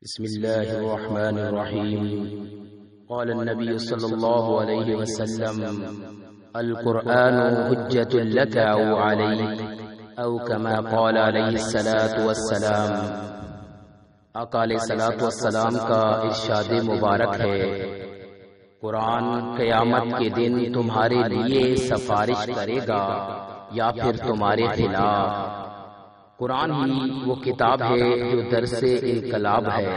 بسم الله الرحمن الرحيم. قال النبي صلى الله عليه وسلم: القرآن حجة لك أو عليك أو كما قال عليه الصلاة والسلام. آقا علیہ الصلاۃ والسلام کا ارشاد مبارک ہے، قرآن قیامت کے دن تمہارے لیے سفارش کرے گا یا پھر تمہارے خلاف۔ قرآن ہی وہ کتاب ہے جو درس انقلاب ہے۔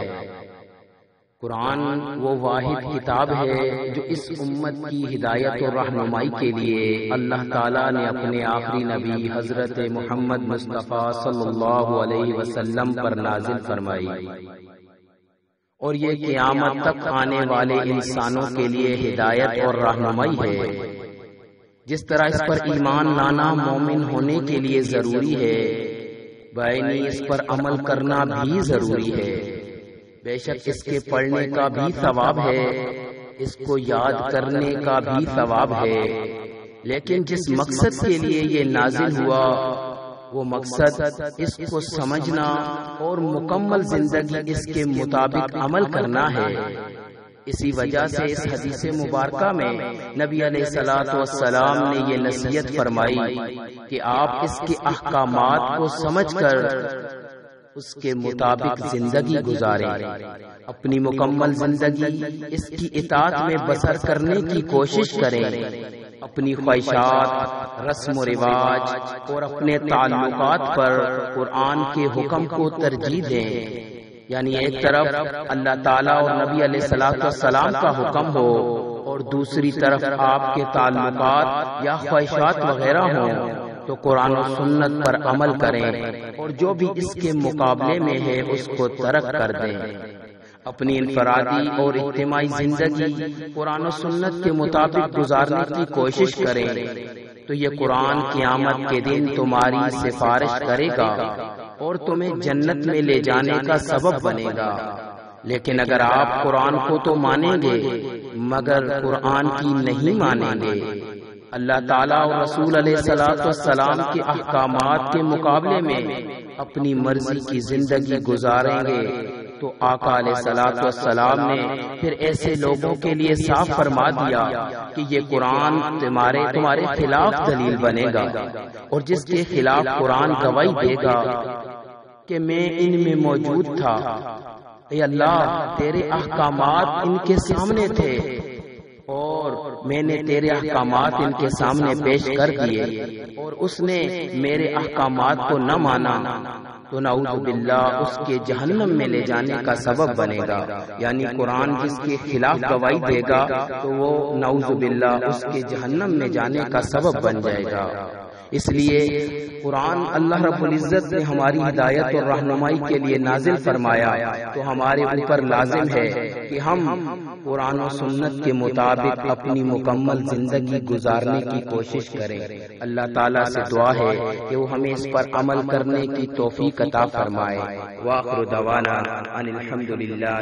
قرآن وہ واحد کتاب ہے جو اس امت کی ہدایت اور رہنمائی کے لیے اللہ تعالیٰ نے اپنے آخری نبی حضرت محمد مصطفیٰ صلی اللہ علیہ وسلم پر نازل فرمائی، اور یہ قیامت تک آنے والے انسانوں کے لیے ہدایت اور رہنمائی ہے۔ جس طرح اس پر ایمان لانا مومن ہونے کے لیے ضروری ہے، بائنی اس پر عمل کرنا بھی ضروری ہے۔ بے شک اس کے پڑھنے کا بھی ثواب ہے، اس کو یاد کرنے کا بھی ثواب ہے، لیکن جس مقصد کے لیے یہ نازل ہوا وہ مقصد اس کو سمجھنا اور مکمل زندگی اس کے مطابق عمل کرنا ہے۔ اسی وجہ سے اس حدیث مبارکہ میں نبی علیہ الصلوۃ والسلام نے یہ نصیحت فرمائی کہ آپ اس کے احکامات کو سمجھ کر اس کے مطابق زندگی گزاریں، اپنی مکمل زندگی اس کی اطاعت میں بسر کرنے کی کوشش کریں، اپنی خواہشات، رسم و رواج اور اپنے تعلقات پر قرآن کے حکم کو ترجیح دیں۔ یعنی ایک طرف اللہ تعالیٰ اور نبی علیہ الصلوۃ والسلام کا حکم ہو اور دوسری طرف آپ کے تعلقات یا خواہشات وغیرہ ہوں، تو قرآن و سنت پر عمل کریں اور جو بھی اس کے مقابلے میں ہے اس کو ترک کر دیں۔ اپنی انفرادی اور اجتماعی زندگی قرآن و سنت کے مطابق گزارنے کی کوشش کریں، تو یہ قرآن قیامت کے دن تمہاری سفارش کرے گا اور تمہیں جنت میں لے جانے کا سبب بنے گا۔ لیکن اگر آپ قرآن کو تو مانیں گے مگر قرآن کی نہیں مانیں گے، اللہ تعالیٰ اور رسول علیہ الصلوۃ والسلام کے احکامات کے مقابلے میں اپنی مرضی کی زندگی گزاریں گے، تو آقا علیہ الصلوۃ والسلام نے پھر ایسے لوگوں کے لیے صاف فرما دیا کہ یہ قرآن تمہارے خلاف دلیل بنے گا، اور جس کے خلاف قرآن گواہی دے گا کہ میں ان میں موجود تھا، اے اللہ تیرے احکامات ان کے سامنے تھے اور میں نے تیرے احکامات ان کے سامنے پیش کر دیے اور اس نے میرے احکامات کو نہ مانا، تو نعوذ باللہ اس کے جہنم میں لے جانے کا سبب بنے گا۔ یعنی قرآن جس کے خلاف گواہی دے گا تو وہ نعوذ باللہ اس کے جہنم میں جانے کا سبب بن جائے گا۔ اس لیے قرآن اللہ رب العزت نے ہماری ہدایت اور رہنمائی کے لیے نازل فرمایا، تو ہمارے اوپر لازم ہے کہ ہم قرآن و سنت کے مطابق اپنی مکمل زندگی گزارنے کی کوشش کریں۔ اللہ تعالیٰ سے دعا ہے کہ وہ ہمیں اس پر عمل کرنے کی توفیق عطا فرمائے۔ وآخر دعوانا ان الحمد للہ۔